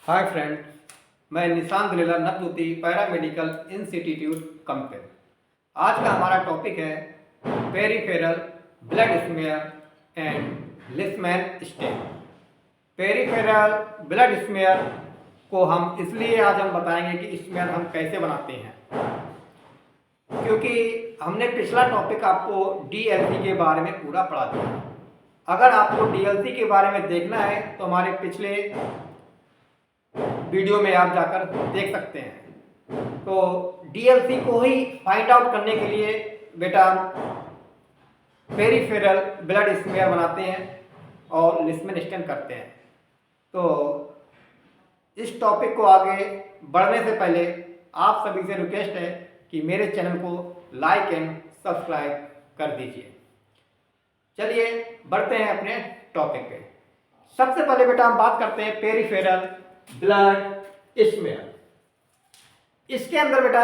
Hi friends, मैं निशांत दिलेला Navjyoti paramedical institute campaign. आज का हमारा टॉपिक है peripheral blood smear and Leishman stain. Peripheral blood smear को हम इसलिए आज हम बताएंगे कि स्मेयर हम कैसे बनाते हैं, क्योंकि हमने पिछला टॉपिक आपको डीएलसी के बारे में पूरा पढ़ा दिया। अगर आपको डीएलसी के बारे में देखना है तो हमारे पिछले वीडियो में आप जाकर देख सकते हैं। तो डीएलसी को ही फाइंड आउट करने के लिए बेटा पेरिफेरल ब्लड स्मेयर बनाते हैं और लिस्मैन स्टेन करते हैं। तो इस टॉपिक को आगे बढ़ने से पहले आप सभी से रिक्वेस्ट है कि मेरे चैनल को लाइक एंड सब्सक्राइब कर दीजिए। चलिए बढ़ते हैं अपने टॉपिक पे। सबसे पहले बेटा हम बात करते हैं पेरिफेरल ब्लड स्मेयर। इसके अंदर बेटा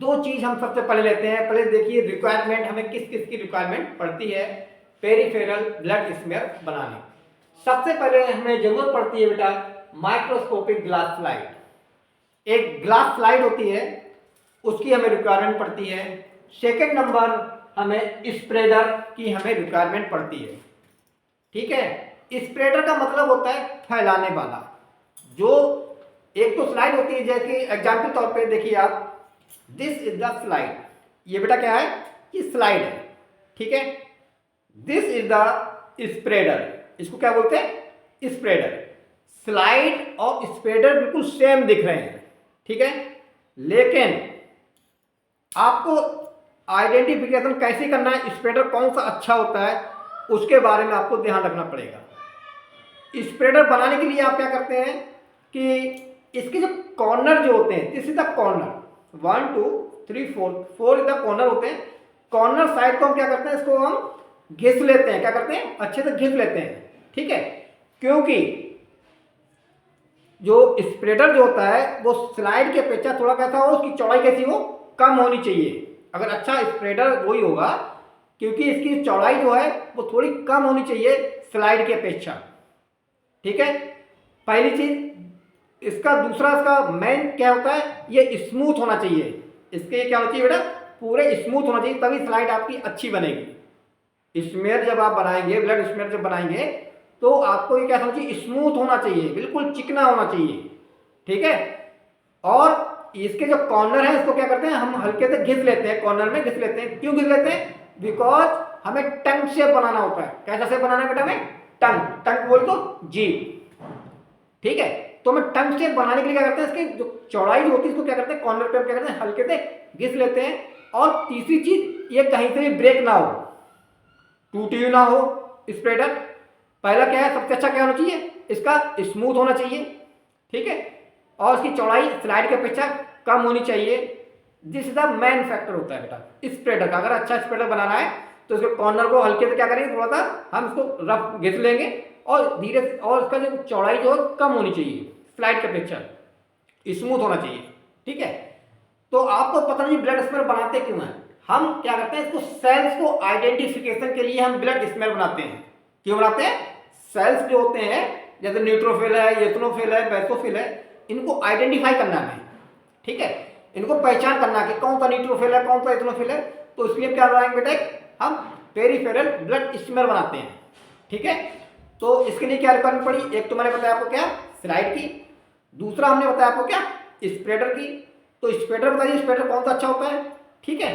दो चीज हम सबसे पहले लेते हैं। पहले देखिए रिक्वायरमेंट, हमें किस किस की रिक्वायरमेंट पड़ती है पेरिफेरल ब्लड स्मेयर बनाने। सबसे पहले हमें जरूरत पड़ती है बेटा माइक्रोस्कोपिक ग्लास स्लाइड। एक ग्लास स्लाइड होती है, उसकी हमें रिक्वायरमेंट पड़ती है। सेकेंड नंबर हमें स्प्रेडर की हमें रिक्वायरमेंट पड़ती है। ठीक है, स्प्रेडर का मतलब होता है फैलाने वाला। जो एक तो स्लाइड होती है, जैसे एग्जाम्पल तौर पे देखिए आप, दिस इज द स्लाइड। ये बेटा क्या है कि स्लाइड है। ठीक है, दिस इज द स्प्रेडर। इसको क्या बोलते हैं? स्प्रेडर। स्लाइड और स्प्रेडर बिल्कुल सेम दिख रहे हैं। ठीक है, लेकिन आपको आइडेंटिफिकेशन कैसे करना है, स्प्रेडर कौन सा अच्छा होता है, उसके बारे में आपको ध्यान रखना पड़ेगा। स्प्रेडर बनाने के लिए आप क्या करते हैं कि इसके जो कॉर्नर जो होते हैं, this is the corner, 1 2 3 4 is the corner होते हैं। कॉर्नर साइड को हम क्या करते हैं, इसको हम घिस लेते हैं। क्या करते हैं? अच्छे से घिस लेते हैं। ठीक है, क्योंकि जो स्प्रेडर जो होता है वो स्लाइड के अपेक्षा थोड़ा कैसा हो, उसकी चौड़ाई कैसी हो, कम होनी चाहिए। अगर अच्छा स्प्रेडर वही होगा, क्योंकि इसकी चौड़ाई जो है वो थोड़ी कम होनी चाहिए स्लाइड की अपेक्षा। ठीक है, पहली चीज। इसका दूसरा, इसका मेन क्या होता है, ये स्मूथ होना चाहिए। इसके क्या होना चाहिए बेटा? पूरे स्मूथ होना चाहिए, तभी स्लाइड आपकी अच्छी बनेगी। स्मेयर जब आप बनाएंगे, ब्लड स्मेयर जब बनाएंगे, तो आपको ये क्या होना चाहिए? स्मूथ होना चाहिए, बिल्कुल चिकना होना चाहिए। ठीक है, और इसके जो कॉर्नर है, इसको क्या करते हैं, हम हल्के से घिस लेते हैं, कॉर्नर में घिस लेते हैं। क्यों घिस लेते हैं? बिकॉज हमें टंग शेप बनाना होता है। कैसा शेप बनाना है बेटा? हमें टंग, टंग बोल तो जीभ। ठीक है, तो हमें टंग शेप बनाने के लिए क्या करते हैं, इसकी जो चौड़ाई जो होती है, इसको क्या करते हैं, कॉर्नर पे हम क्या करते हैं, हल्के से घिस लेते हैं। और तीसरी चीज, ये कहीं से भी ब्रेक ना हो, टूटी ना हो स्प्रेडर। पहला क्या है, सबसे अच्छा क्या होना चाहिए, इसका स्मूथ होना चाहिए। ठीक है, और इसकी चौड़ाई स्लाइड की अपेक्षा कम होनी चाहिए। This is the main factor होता है बेटा स्प्रेडर का। अगर अच्छा स्प्रेडर बनाना है तो इसके कॉर्नर को हल्के से क्या करेंगे, थोड़ा सा हम इसको रफ घिस लेंगे, और धीरे से, और इसका जो चौड़ाई जो है कम होनी चाहिए स्लाइड की अपेक्षा, स्मूथ होना चाहिए। ठीक है, तो आपको पता नहीं ब्लड स्मेयर बनाते क्यों हैं। हम क्या करते हैं, इसको सेल्स को आइडेंटिफिकेशन के लिए हम ब्लड स्मेयर बनाते हैं। क्यों बनाते हैं? सेल्स जो होते हैं, जैसे न्यूट्रोफिल है, एसिनोफिल है, बेसोफिल है, इनको आइडेंटिफाई करना है। ठीक है, इनको पहचान करना कि कौन सा न्यूट्रोफिल है, कौन सा एसिनोफिल है। तो इसलिए क्या बनाएंगे बेटा, हम पेरिफेरल ब्लड स्मेयर बनाते हैं। ठीक है, तो इसके लिए क्या रिक्वायरमेंट पड़ी? एक तो मैंने बताया आपको क्या, स्लाइड की। दूसरा हमने बताया आपको क्या, स्प्रेडर की। तो स्प्रेडर बताइए, स्प्रेडर कौन सा अच्छा होता है। ठीक है,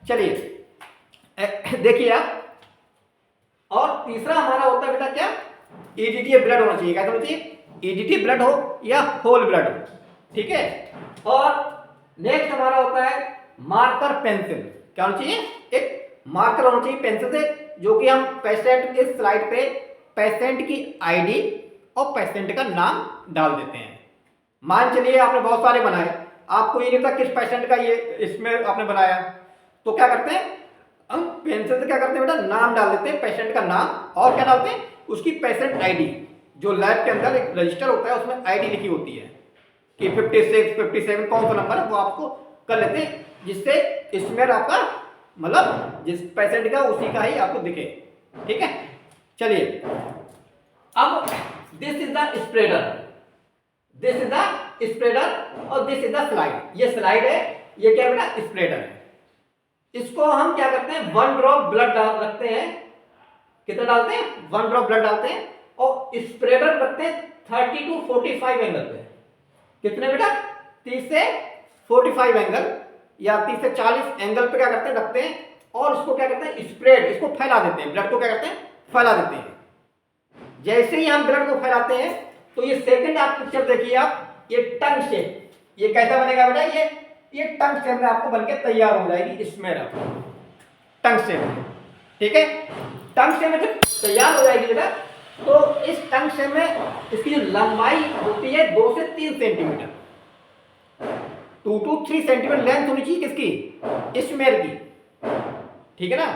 चलिए देखिए आप। और तीसरा हमारा होता है बेटा क्या, ईडीटी ब्लड होना चाहिए। क्या होना चाहिए? ईडीटी ब्लड हो या होल ब्लड हो। ठीक है, और नेक्स्ट हमारा होता है मार्कर पेंसिल। क्या होना चाहिए? एक मार्कर होना चाहिए पेंसिल से, जो कि हम पेशेंट के स्लाइड पे पेशेंट की आईडी और पेशेंट का नाम डाल देते हैं। मान चलिए आपने बहुत सारे बनाए, आपको ये नहीं पता किस पेशेंट का ये इसमें आपने बनाया, तो क्या करते हैं, हम पेंसिल से क्या करते हैं बेटा, नाम डाल देते हैं, पेशेंट का नाम, और क्या डालते हैं, उसकी पेशेंट आईडी। जो लैब के अंदर एक रजिस्टर होता है, उसमें आईडी लिखी होती है कि 56 57 कौन सा नंबर है, वो आपको कर लेते हैं, जिससे स्मेयर आपका मतलब जिस पेशेंट का उसी का ही आपको दिखे। ठीक है, चलिए अब this is the spreader. This is the spreader और दिस इज द स्लाइड। ये स्लाइड है, ये क्या बेटा स्प्रेडर है। इसको हम क्या करते हैं 1 ड्रॉप ब्लड डाल रखते हैं। कितना डालते हैं 1 ड्रॉप ब्लड डालते हैं और स्प्रेडर रखते हैं 30 to 45 एंगल पे। कितने बेटा 30 से 45 एंगल या 30 से 40 एंगल पे क्या करते हैं रखते हैं और उसको क्या करते हैं स्प्रेड, इसको फैला देते हैं, ब्लड को क्या करते हैं फैला देते हैं। जैसे ही हम ब्लड को फैलाते हैं तो ये सेकंड आप पिक्चर देखिए आप, ये टंग शेप, ये कैसा बनेगा बेटा ये टंग शेप में आपको बनके तैयार हो जाएगी स्मेर टंग शेप में। ठीक है, टंग शेप में जब तैयार हो जाएगी बेटा तो इस टंग शेप में इसकी जो लंबाई होती है 2 से 3 सेंटीमीटर, 2 to 3 सेंटीमीटर लेंथ होनी चाहिए किसकी स्मेर की। ठीक है ना,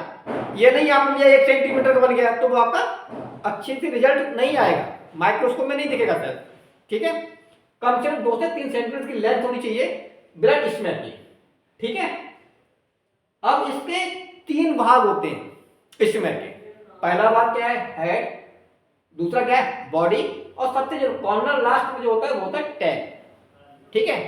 ये नहीं आप मुझे 1 सेंटीमीटर का बन गया तो वो आपका अच्छे से रिजल्ट नहीं आएगा, माइक्रोस्कोप में नहीं दिखेगा सर। ठीक है, कम से कम 2 से 3 सेंटीमीटर की लेंथ होनी चाहिए ब्लड स्मेर की। ठीक है, अब इसके 3 भाग होते हैं स्मेर के। पहला भाग क्या है हेड, दूसरा क्या है बॉडी और सबसे जो कॉर्नर लास्ट में जो होता है वो होता है टेल। ठीक है,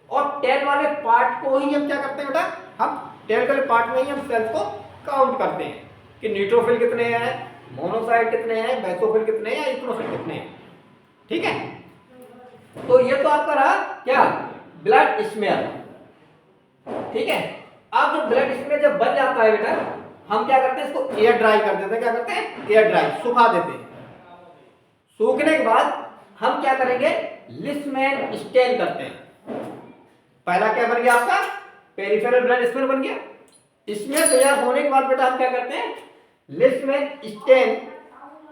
और टेल वाले पार्ट को ही हम क्या करते हैं बेटा, हम टेल वाले पार्ट में ही हम सेल्स को काउंट करते हैं कि न्यूट्रोफिल कितने हैं, मोनोसाइट कितने हैं, बेसोफिल कितने हैं, इथनोफिल कितने हैं। ठीक है, तो ये तो आपका रहा क्या ब्लड स्मेयर। ठीक है, अब जो ब्लड स्मेयर जब बन जाता है बेटा हम क्या करते हैं इसको एयर ड्राई कर देते हैं। क्या करते हैं एयर ड्राई, सुखा देते हैं। सूखने के बाद हम क्या करेंगे लिस्मेन स्टेन करते हैं। पहला क्या बन गया आपका पेरिफेरल ब्लड स्मेयर बन गया। इसमें तैयार होने के बाद बेटा हम क्या करते हैं लिस्मेन स्टेन,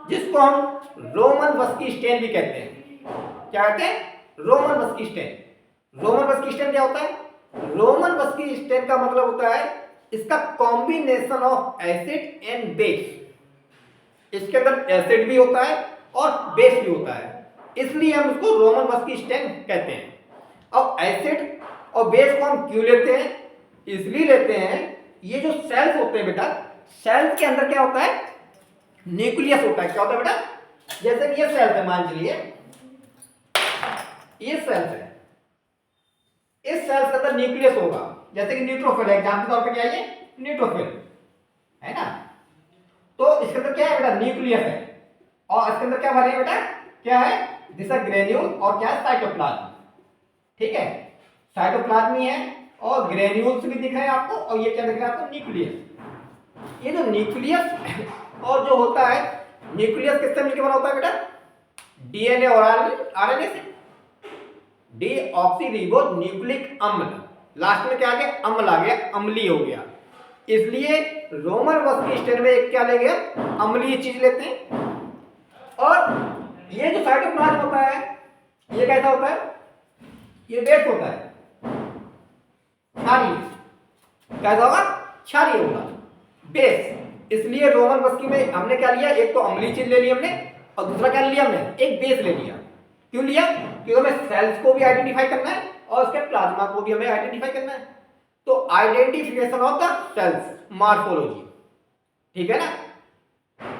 जिसको हम रोमन वस्की स्टेन भी कहते हैं। क्या कहते हैं रोमन वस्की स्टेन। रोमन वस्की स्टेन क्या होता है, रोमन वस्की स्टेन का मतलब होता है इसका combination of acid and base. इसके अंदर एसिड भी होता है और बेस भी होता है, इसलिए हम इसको रोमन वस्की स्टेन कहते हैं। अब एसिड और बेस को हम क्यों लेते हैं, इसलिए लेते हैं ये जो सेल्स होते हैं बेटा, सेल्स के अंदर क्या होता है न्यूक्लियस होता है। क्या होता है बेटा, जैसे कि ये सेल्स है, मान लीजिए ये सेल्स है, इस सेल्स के अंदर न्यूक्लियस होगा, जैसे कि न्यूट्रोफिल है, एग्जांपल के तौर पे क्या है ये न्यूट्रोफिल है ना। तो इसके अंदर क्या है बेटा न्यूक्लियस है और इसके अंदर क्या भरे है बेटा, क्या है दिस ग्रेन्यूल और क्या है साइटोप्लाज्म। ठीक है, साइटोप्लाज्म ही है और ग्रेन्यूल्स भी दिख रहे हैं आपको और ये क्या दिख रहा है आपको न्यूक्लियस। ये जो न्यूक्लियस और जो होता है न्यूक्लियस किससे मिलकर बना होता है बेटा, डीएनए और आरएनए से। डीऑक्सीरिबो न्यूक्लिक अम्ल, लास्ट में क्या आ गया अम्ल आ गया, अम्लीय हो गया। इसलिए रोमन वस्की स्टेन में एक क्या ले गया अम्लीय चीज लेते हैं। और ये जो साइटोप्लाज्म होता है ये कैसा होता है, ये बेस होता है क्षारीय। कैसा होगा क्षारीय होगा बेस। इसलिए रोमन वस्की में हमने क्या लिया, एक तो अम्लीय चीज ले ली हमने और दूसरा क्या लिया हमने एक बेस ले लिया। क्यों लिया, क्योंकि हमें सेल्स को भी आइडेंटिफाई करना है और उसके प्लाज्मा को भी हमें आइडेंटिफाई करना है। तो identification of the cells morphology. ठीक है ना,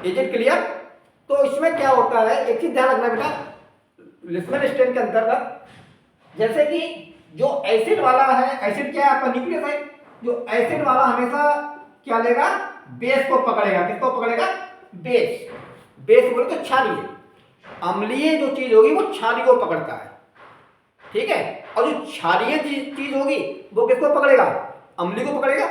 इज इट क्लियर। तो इसमें क्या होता है एक चीज ध्यान रखना बेटा, लिस्मेन स्टेन के अंतर्गत जैसे कि जो एसिड वाला है, एसिड क्या है आपका न्यूक्लियस है, जो एसिड वाला हमेशा क्या लेगा बेस को पकड़ेगा। किसको पकड़ेगा बेस। बेस बोले तो क्षारीय, अम्लीय जो चीज होगी वो क्षारीय को पकड़ता है। ठीक है, और जो क्षारीय चीज होगी वो किसको पकड़ेगा अम्लीय को पकड़ेगा।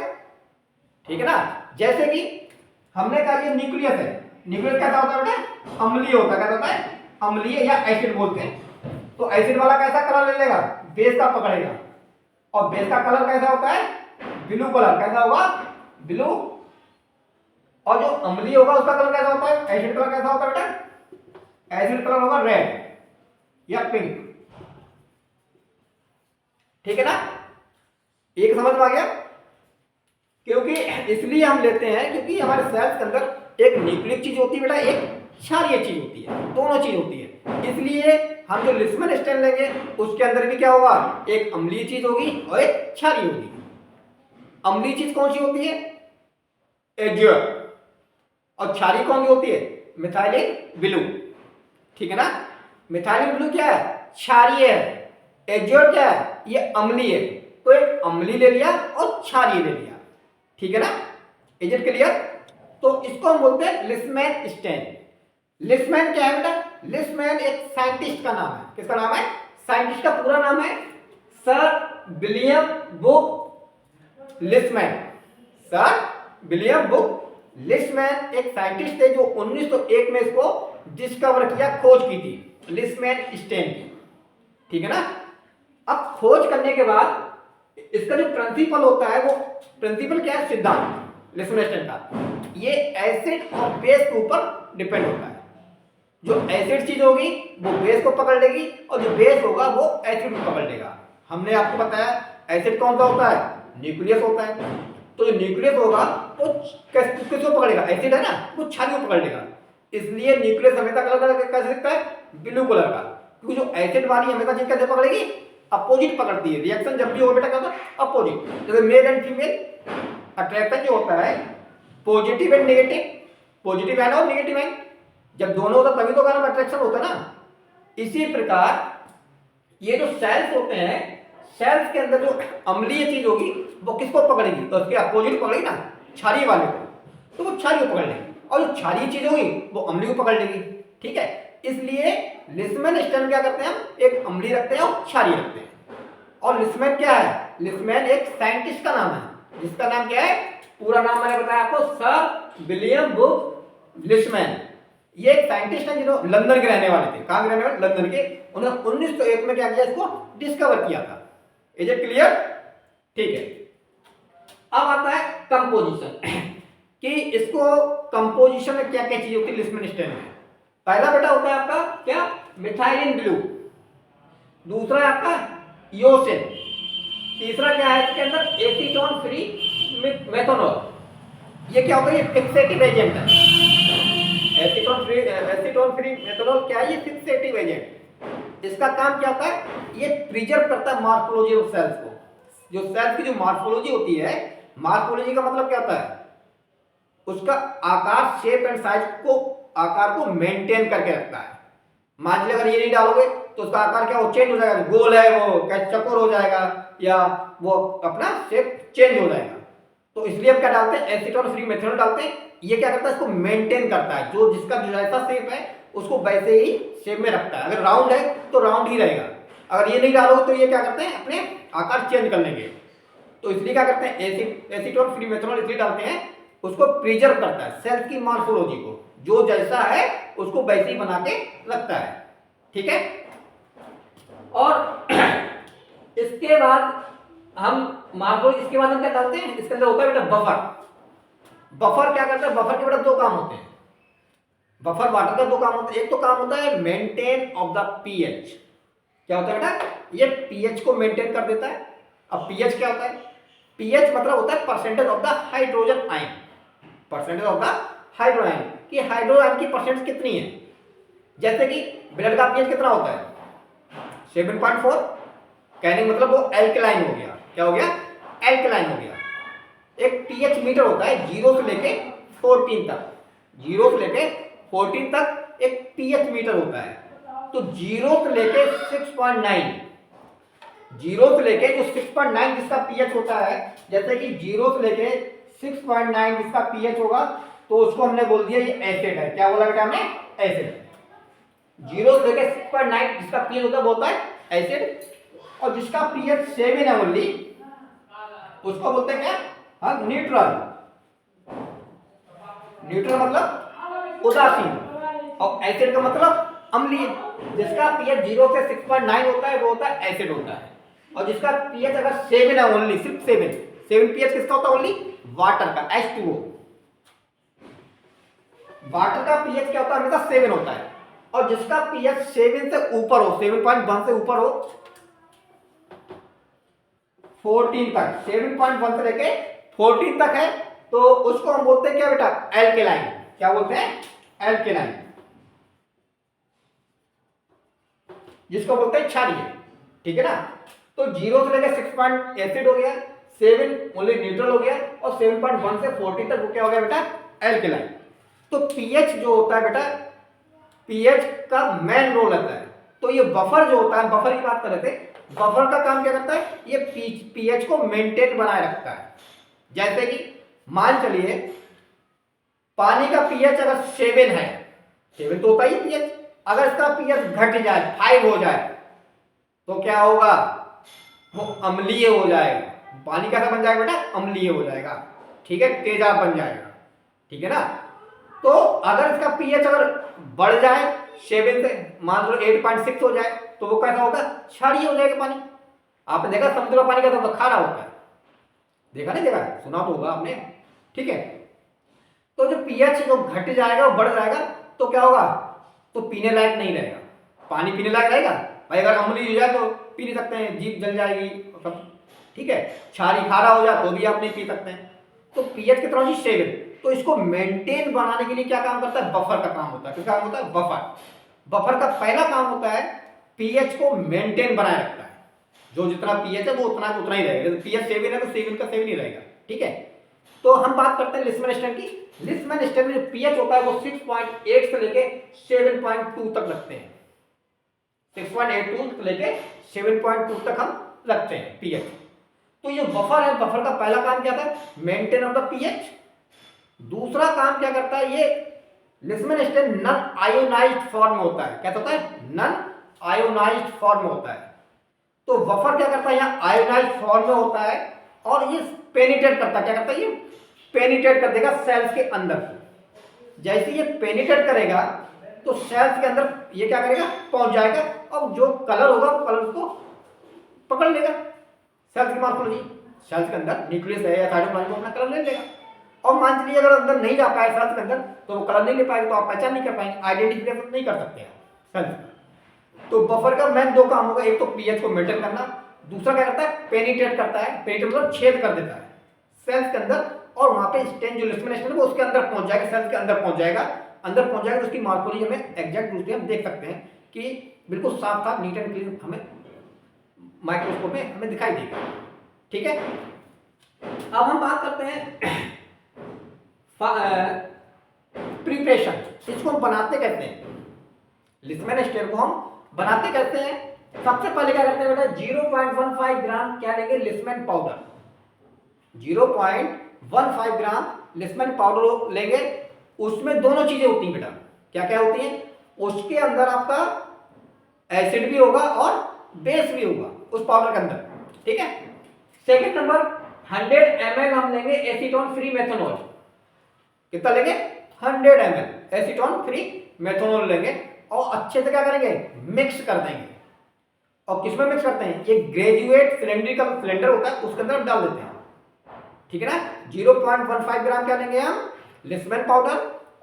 ठीक है ना, जैसे कि हमने कहा ये न्यूक्लियस है, न्यूक्लियस कैसा होता है बेटा अम्लीय होता है। क्या होता है अम्लीय या एसिड बोलते हैं। तो एसिड वाला कैसा कलर ले लेगा बेस का पकड़ेगा और बेस का कलर कैसा होता है ब्लू कलर। कैसा होगा ब्लू। और जो अम्लीय होगा उसका कलर कैसा होता है, एसिड कलर कैसा होता है बेटा, एसिड कलर होगा रेड या पिंक। ठीक है ना, एक समझ में आ गया। क्योंकि इसलिए हम लेते हैं क्योंकि हमारे सेल्स के अंदर एक न्यूक्लिक चीज होती है बेटा, एक क्षारीय चीज होती है, दोनों चीज होती है। इसलिए हम जो लिस्मेन स्टेन लेंगे उसके अंदर भी क्या होगा एक अम्लीय चीज होगी और एक क्षारीय होगी। अम्लीय चीज कौन सी होती है एजियर, और क्षारीय कौन सी होती है मिथाइलिन ब्लू। ठीक है ना, मिथाइलिन ब्लू क्या है क्षारीय है, एजियोड क्या है, ये अम्लीय है। तो एक अम्लीय ले लिया और क्षारीय ले लिया, ठीक है ना, इज इट क्लियर। तो इसको हम बोलते हैं लिस्मैन स्टेन। लिस्मैन क्या है बेटा, लिस्मैन एक साइंटिस्ट का नाम है। किसका नाम है, साइंटिस्ट का पूरा नाम है sir William Boog Leishman. Sir William Boog Leishman एक साइंटिस्ट थे जो 1901 में इसको डिस्कवर किया, खोज की थी, लिस्मैन स्टेन की, ठीक है ना। अब खोज करने के बाद इसका जो प्रिंसिपल होता है, वो प्रिंसिपल क्या है, सिद्धांत लिस्मैन स्टेन का, ये एसिड और बेस के ऊपर डिपेंड होता है। जो एसिड चीज होगी वो बेस को पकड़ लेगी और जो बेस होगा वो एसिड को पकड़ लेगा। हमने आपको बताया एसिड कौन सा होता है, न्यूक्लियस होता है। तो जो न्यूक्लियस होगा वो किसको पकड़ेगा, एसिड है ना, वो क्षारीय को पकड़ लेगा। इसलिए न्यूक्लियस हमेशा कलर कैसे दिखता है, ब्लू कलर का, क्योंकि जो एसिड वाली हमेशा चीज कैसे पकड़ेगी, अपोजिट पकड़ती है। रिएक्शन जब भी होगा बेटा क्या होता है, अपोजिट। जैसे मेल एंड फीमेल अट्रैक्शन जो होता है, positive and negative, positive ion और नेगेटिव आयन जब दोनों होता तभी तो कारण अट्रैक्शन होता है ना। इसी प्रकार ये जो सेल्स होते हैं, सेल्स के अंदर जो अम्लीय चीज होगी वो किसको पकड़ेगी, तो उसके अपोजिट पकड़ेगी ना, क्षारीय वाले को, तो वो क्षारीय को पकड़ लेगी, और जो क्षारीय चीज होगी वो अम्लीय को पकड़ लेगी, ठीक है। इसलिए लिस्मैन स्टेन क्या करते हैं, हम एक अम्लीय रखते हैं और क्षारीय रखते हैं। और लिस्मैन क्या है, लिस्मैन एक साइंटिस्ट का नाम है, जिसका नाम क्या है, पूरा नाम मैंने बताया आपको, सर विलियम बुक लिस्मैन। ये एक साइंटिस्ट है जिन्होंने लंदन के रहने वाले थे। कहां के रहने वाले, लंदन के। उन्होंने 1901 में क्या किया, इसको डिस्कवर किया था। इज इट क्लियर, ठीक है। अब आता है कंपोजिशन कि इसको कंपोजिशन में क्या क्या चीज होती है लिस्मैन स्टेन में। पहला बेटा होता है आपका क्या, मिथाइलिन ब्लू। दूसरा है आपका योसिन। तीसरा क्या है इसके अंदर, एसीटोन फ्री मेथनॉल। ये क्या होता है, ये फिक्सेटिव एजेंट है। एसीटोन फ्री मेथनॉल क्या है, ये फिक्सेटिव एजेंट। इसका काम क्या होता है, ये प्रिजर्व करता है मॉर्फोलॉजी ऑफ सेल्स को। जो सेल्स की जो मॉर्फोलॉजी होती है, मॉर्फोलॉजी का मतलब क्या होता है, उसका आकार, शेप एंड साइज को, आकार को मेंटेन करके रखता है। मान लीजिए अगर ये नहीं डालोगे तो उसका आकार क्या हो, चेंज हो जाएगा, गोल है वो क्या चौकोर हो जाएगा, या वो अपना शेप चेंज हो जाएगा। तो इसलिए हम क्या डालते हैं, एसीटोन फ्री मेथनॉल डालते हैं। ये क्या करता है, इसको मेंटेन करता है, जो जिसका जो जैसा शेप है उसको वैसे ही शेप में रखता है। अगर राउंड है तो राउंड ही रहेगा, अगर ये नहीं डालोगे तो ये क्या करते हैं, अपने आकार चेंज कर लेंगे। तो इसलिए क्या करते हैं, एसीटोन फ्री मेथनॉल इसलिए डालते हैं, उसको प्रिजर्व करता है सेल की मॉर्फोलॉजी को, जो जैसा है उसको वैसे ही बना के रखता है, ठीक है। और इसके बाद हम मॉर्फोलॉजी, इसके बाद हम क्या डालते हैं, इसके अंदर होता है बेटा बफर। बफर क्या करता है, बफर के बेटा दो काम होते हैं। बफर वाटर का दो काम होता है। एक तो काम होता है मेंटेन ऑफ द पीएच। क्या होता है बेटा, ये पीएच को मेंटेन कर देता है। अब पीएच क्या होता है, पीएच मतलब होता है percentage of the hydrogen ion. Percentage of the hydrogen ion, कि हाइड्रोजन आयन की परसेंटेज कितनी है। जैसे कि ब्लड का पीएच कितना होता है, 7.4, कहने का मतलब वो एल्कलाइन हो गया। क्या हो गया, एल्कलाइन हो गया। एक पीएच मीटर होता है 0 से लेके 14 तक, 0 से लेके 14 तक एक पीएच मीटर होता है। तो 0 से लेके 6.9, 0 से लेके जो 6.9 जिसका पीएच होता है, जैसे कि 0 से लेके 6.9 जिसका पीएच होगा, तो उसको हमने बोल दिया ये एसिड है। क्या बोला बेटा हमने, एसिड। 0 से लेके 6.9 जिसका पीएच होता है बोलता है एसिड, और जिसका पीएच 7 है ओनली उसको बोलते हैं क्या, हाँ, न्यूट्रल। न्यूट्रल मतलब उदासीन, और एसिड का मतलब अम्लीय। जिसका पीएच 0 से 6.9 होता है वो होता है एसिड होता है, और जिसका पीएच अगर 7 है ओनली, सिर्फ 7 पीएच किसका होता है, ओनली वाटर का, H2O। वाटर का पीएच क्या होता है, हमेशा 7 होता है, और जिसका पीएच 7 से ऊपर हो, 7.1 से ऊपर हो, 14 तक, 7.1 से लेके 14 तक है, तो उसको हम बोलते हैं क्या बेटा, एल्केलाइन। क्या बोलते हैं, एल्केलाइन, जिसको बोलते हैं क्षारीय, ठीक है ना। तो 0 से लेकर 6 एसिड हो गया, 7 ओनली न्यूट्रल हो गया, और 7.1 से 14 तक वो क्या हो गया बेटा, एल्केलाइन। तो पीएच जो होता है बेटा, पीएच का मेन रोल रहता है। तो ये बफर जो होता है, बफर की बात कर रहे थे, बफर का काम क्या करता है, ये पीएच को मेंटेन बनाए रखता है। जैसे कि मान चलिए पानी का पीएच अगर 7 है, 7 तो होता ही पीएच, अगर इसका पीएच घट जाए 5 हो जाए तो क्या होगा, वो अम्लीय हो जाएगा। पानी कैसा बन जाएगा बेटा, अम्लीय हो जाएगा, ठीक है, तेजाब बन जाएगा, ठीक है ना। तो अगर इसका पीएच अगर बढ़ जाए 7 से, मान लो 8.6 हो जाए, तो वो कैसा होगा, क्षारीय हो जाएगा पानी। आपने देखा समुद्र का पानी कैसा होता है, खारा होता है, देखा नहीं देखा, सुना तो होगा आपने, ठीक है। तो जो पीएच जो घट जाएगा वो बढ़ जाएगा तो क्या होगा, तो पीने लायक नहीं रहेगा, पानी पीने लायक रहेगा भाई, अगर अम्लीय हो जाए तो पी नहीं सकते हैं, जीभ जल जाएगी सब, ठीक है। क्षारीय खारा हो जाए तो भी आप नहीं पी सकते हैं। तो पीएच कितना होगी 7, तो इसको मेंटेन बनाने के लिए क्या काम करता है, बफर का काम होता है। किसका काम होता है, बफर। बफर का पहला काम होता है पीएच को मेंटेन बनाए रखता है, जो जितना पीएच है वो उतना ही रहेगा। जैसे पीएच 7 है तो 7 का 7 ही रहेगा, ठीक है। तो हम बात करते हैं लिस्मन की। लिस्मन स्टैंड में जो पीएच होता है वो 6.8 से लेके 7.2 तक रखते हैं, 6.82 से लेके 7.2 तक हम रखते हैं पीएच। तो ये बफर है, बफर का पहला काम क्या था, मेंटेन ऑफ द पीएच। दूसरा काम क्या करता है, ये लिस्मन स्टैंड नॉन आयोनाइज्ड फॉर्म में होता है। क्या होता है, नॉन आयोनाइज्ड फॉर्म में होता है। तो बफर क्या करता है, यहाँ आयोनाइज्ड फॉर्म में होता है और ये पेनिट्रेट करता है। क्या करता है, ये पेनिट्रेट कर देगा सेल्स के अंदर। जैसे ये पेनिट्रेट करेगा तो सेल्स के अंदर ये क्या करेगा, पहुंच जाएगा, और जो कलर होगा वो कलर उसको पकड़ लेगा। सेल्स की मॉर्फोलॉजी, सेल्स के अंदर न्यूक्लियस है या साइटोप्लाज्म अपना कलर ले लेगा। और मान लीजिए अगर अंदर नहीं जा पाए सेल्स के अंदर तो वो कलर नहीं ले पाएगा, तो आप पहचान नहीं कर पाएंगे, आइडेंटिफिकेशन नहीं कर सकते हैं सेल्स। तो बफर का मेन 2 काम होगा, एक तो पीएच को मेंटेन करना, दूसरा क्या करता है, पेनिट्रेट करता है। पेनिट्रेट मतलब छेद कर देता है सेल्स के अंदर, और वहां पे स्टेन जो लिस्मन स्टेन है वो उसके अंदर पहुंच जाएगा, सेल्स के अंदर पहुंच जाएगा। अंदर पहुंच जाएगा तो उसकी मॉर्फोलॉजी हमें एग्जैक्ट रूप से हम देख सकते हैं कि बिल्कुल साफ साफ नीट एंड क्लीन हमें माइक्रोस्कोप में हमें दिखाई देगा, ठीक है। अब हम बात करते हैं प्रिपरेशन। इसको हम बनाते कैसे हैं, लिस्मन स्टेन को हम बनाते कैसे हैं। सबसे पहले क्या करते हैं बेटा, 0.15 ग्राम क्या लेंगे, लिस्मन पाउडर। 0.15 ग्राम लिस्मन पाउडर लेंगे। उसमें दोनों चीजें होती हैं बेटा, क्या क्या होती हैं, उसके अंदर आपका एसिड भी होगा और बेस भी होगा उस पाउडर के अंदर, ठीक है। सेकंड नंबर 100 ml हम लेंगे एसीटोन फ्री मेथनॉल। कितना लेंगे, 100 ml एसीटोन फ्री मेथनॉल लेंगे, और अच्छे से क्या करेंगे, मिक्स कर देंगे। और किसमें मिक्स करते हैं, ये ग्रेजुएट सिलेंड्रिकल सिलेंडर होता है उसके अंदर हम डाल देते हैं, ठीक है ना। 0.15 ग्राम क्या लेंगे हम, लिस्मन पाउडर,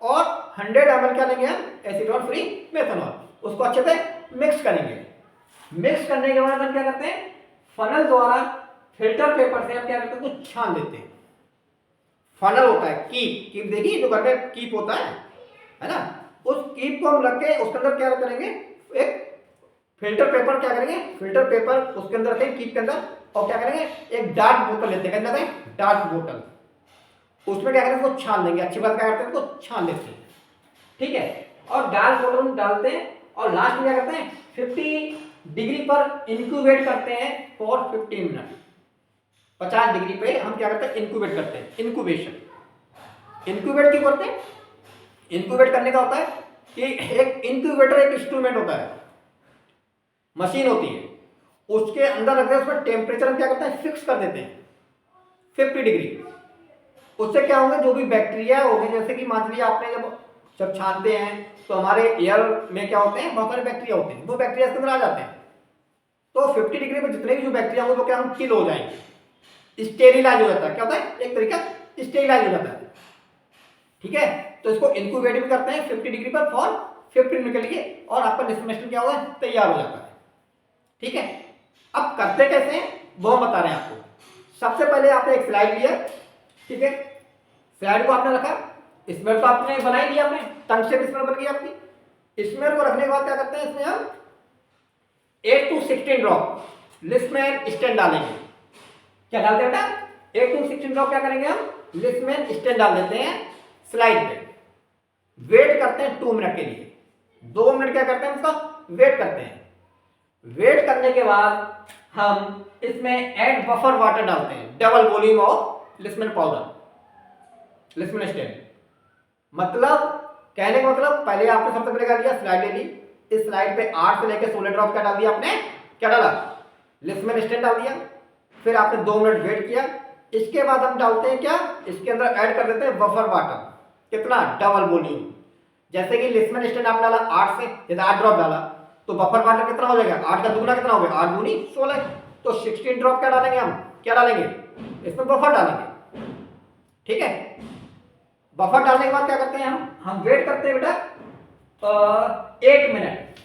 और 100 ml क्या लेंगे हम, एसीटोन फ्री मेथनॉल। उसको अच्छे से मिक्स करेंगे। मिक्स करने के बाद हम क्या करते हैं, फनल द्वारा फिल्टर पेपर से हम क्या करते हैं, उसको छान लेते हैं। फनल होता है, कीप देखिए जो घर में कीप होता है ना, उस कीप को हम रख के उसके अंदर क्या करेंगे, एक फिल्टर पेपर क्या करेंगे, फिल्टर पेपर उसके अंदर रखेंगे कीप के अंदर, और क्या करेंगे, एक डार्क बोतल लेते हैं, क्या हैं, डार्क बोतल, उसमें क्या करेंगे, उसको छान लेंगे। अच्छी बात क्या करते हैं, उसको छान लेते हैं, ठीक है। और डार्क बोतल में डालते हैं, और लास्ट में क्या करते हैं, 50 डिग्री पर इंक्यूबेट करते हैं फॉर 15 मिनट। 50 डिग्री पे हम क्या करते हैं, इंक्यूबेट करते हैं। इंक्यूबेशन, इंक्यूबेट क्यों करते हैं, इंक्यूबेट करने का होता है कि एक इंक्यूबेटर एक इंस्ट्रूमेंट होता है, मशीन होती है, उसके अंदर रखते हैं, उसमें टेम्परेचर हम क्या करते हैं, फिक्स कर देते हैं 50 डिग्री। उससे क्या होंगे, जो भी बैक्टीरिया होंगे, जैसे कि मान लीजिए आपने जब छानते हैं तो हमारे एयर में क्या होते हैं, बहुत सारे बैक्टीरिया होते हैं, वो बैक्टीरिया इसके अंदर आ जाते हैं। तो 50 डिग्री पे जितने भी जो बैक्टीरिया होंगे वो क्या हम किल हो जाएंगे, स्टेरिलाइज हो जाता है। क्या होता है, एक तरीका स्टेरिलाइज हो जाता है, ठीक है। तो इसको इंक्यूबेट भी करते हैं 50 डिग्री पर फॉर 15 मिनट के लिए, और आपका लिस्मन क्या होगा, तैयार हो जाता है, ठीक है। अब करते कैसे हैं वो हम बता रहे हैं आपको। सबसे पहले आपने एक स्लाइड लिया, ठीक है, स्लाइड को आपने रखा, स्मेल तो आपने बनाई दी, आपने टंगस्टन स्मेल बन गई आपकी। स्मेल को रखने के बाद क्या करते हैं, इसमें हम 8 to 16 ड्रॉप लिस्मन स्टेन डालेंगे। क्या डालते हैं बेटा, 8 to 16 ड्रॉप क्या करेंगे हम, लिस्मन स्टेन डाल देते हैं स्लाइड पे। वेट करते हैं 2 मिनट के लिए, 2 मिनट क्या करते हैं उसका वेट करते हैं। वेट करने के बाद हम इसमें ऐड बफर वाटर डालते हैं, double volume of Leishman powder, Leishman stain. मतलब कहने का मतलब पहले आपने सबसे पहले क्या किया, स्लाइड ले ली, इस स्लाइड पे 8 से लेकर 16 ड्रॉप क्या डाल दिया आपने, क्या डाला, लिस्मन स्टेन डाल दिया। फिर आपने 2 मिनट वेट किया। इसके बाद हम डालते हैं क्या, इसके अंदर ऐड कर देते हैं बफर वाटर, कितना, डबल वॉल्यूम। जैसे कि लिस्मन स्टेन आपने डाला 8 से, जैसे 8 ड्रॉप डाला तो बफर वाटर कितना हो जाएगा, 8 का दुगना कितना हो गया, 8 दूनी 16, तो 16 ड्रॉप क्या डालेंगे हम, क्या डालेंगे, इसमें बफर डालेंगे। ठीक है, बफर डालने के बाद क्या करते हैं हम वेट करते हैं बेटा 8 मिनट,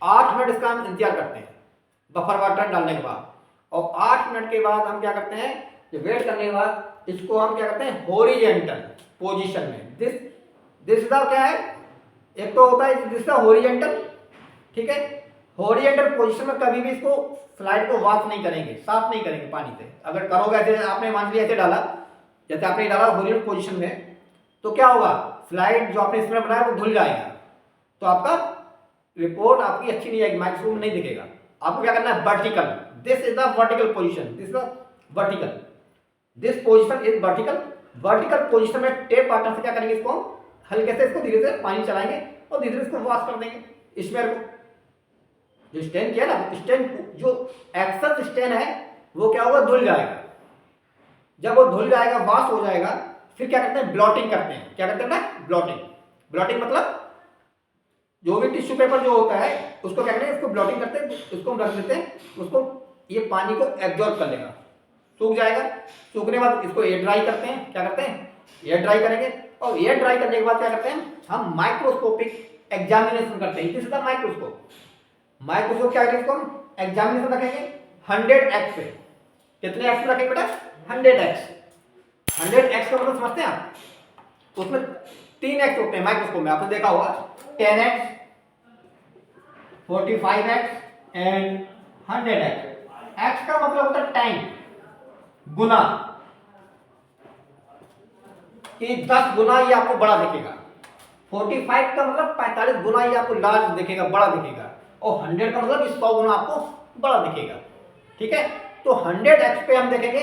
8 मिनट इसका हम इंतजार करते हैं बफर वाटर डालने के बाद। और 8 मिनट के बाद हम क्या करते हैं, ये वेट करने के बाद इसको हम क्या करते हैं, हॉरिजॉन्टल पोजीशन में, दिस द क्या है, एक तो होता है दिस द हॉरिजॉन्टल, ठीक है। हॉरिजॉन्टल पोजीशन में कभी भी इसको स्लाइड को वॉश नहीं करेंगे, साफ नहीं करेंगे पानी से। अगर करोगे ऐसे, आपने मान लिया ऐसे डाला, जैसे आपने डाला हॉरिजॉन्टल पोजीशन में, तो क्या होगा, स्लाइड जो आपने इसमें बनाया वो धुल जाएगा, तो आपका रिपोर्ट आपकी अच्छी नहीं आएगी, माइक्रोस्कोप में नहीं दिखेगा। आपको क्या करना है, vertical, this is the vertical position, this is the vertical, this position is vertical. Vertical position में टेप वाटर से क्या करेंगे, इसको हल्के से इसको धीरे से पानी चलाएंगे और धीरे से इसको वॉश कर देंगे स्मेयर को। जो स्टेन किया ना, स्टेन जो एक्सेस स्टेन है वो क्या होगा, धुल जाएगा। जब वो धुल जाएगा, वॉश हो जाएगा, फिर क्या करते हैं, ब्लॉटिंग करते हैं। क्या करते हैं, ब्लॉटिंग। ब्लॉटिंग मतलब जो भी टिश्यू पेपर जो होता है उसको क्या करते हैं, इसको ब्लॉटिंग करते हैं, उसको हम रख देते हैं, उसको ये पानी को एब्जॉर्ब कर लेगा, सूख जाएगा। सूखने के बाद इसको एयर ड्राई करते हैं, क्या करते हैं, एयर ड्राई करेंगे। और एयर ड्राई करने के बाद क्या करते हैं, हम माइक्रोस्कोपिक एग्जामिनेशन करते हैं। This is the microscope. Microscope क्या करेंगे, इसको हम एग्जामिनेशन रखेंगे 100x पे। कितने एक्स पे रखेंगे बेटा, 100x। 100x का मतलब समझते हैं आप, उसमें 3x होते हैं माइक्रोस्कोप में, आपने देखा होगा, 10x, 45x and 100x। x का मतलब होता है टाइम, गुना, कि 10 गुना ये आपको बड़ा दिखेगा। 45 का मतलब 45 गुना ये आपको लार्ज दिखेगा, बड़ा दिखेगा। और 100 का मतलब 100 गुना आपको बड़ा दिखेगा। ठीक है, तो 100x पे हम देखेंगे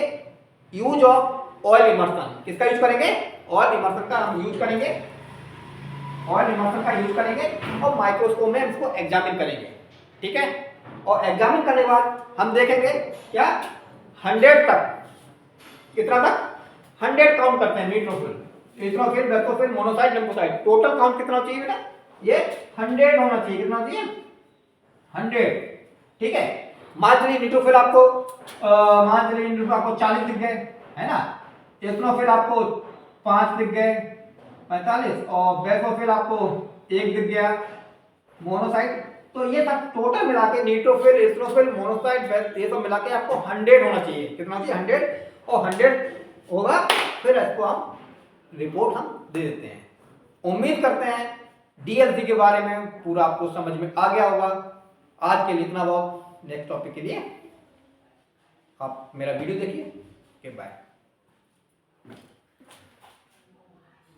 यूज ऑफ ऑयल इमर्शन। किसका यूज करेंगे, ऑयल इमर्शन का हम यूज करेंगे, ऑयल इमर्शन का यूज करेंगे और माइक्रोस्कोप में इसको एग्जामिन करेंगे। ठीक है, और एग्जामिन करने के बाद हम देखेंगे क्या, 100 तक, कितना तक, 100 काउंट करते हैं। Neutrophil, neutrophil, basophil, monocyte, lymphocyte, total count कितना चाहिए बेटा, ये 100 होना चाहिए। कितना चाहिए, 100। ठीक है, मान चलिए न्यूट्रोफिल आपको मान चलिए न्यूट्रोफिल आपको 40 दिख गए, है ना, एसिनोफिल आपको 5 दिख गए, 45, और बेसोफिल आपको 1 दिख गया, मोनोसाइट। तो ये सब टोटल मिला के न्यूट्रोफिल, एसिनोफिल, मोनोसाइट, ये सब मिला के आपको 100 होना चाहिए। कितना चाहिए, 100। और 100 होगा, फिर इसको हम रिपोर्ट हम दे देते हैं। उम्मीद करते हैं डीएलसी के बारे में पूरा आपको समझ में आ गया होगा। आज के लिए इतना बहुत, नेक्स्ट टॉपिक के लिए आप मेरा वीडियो देखिए। बाय।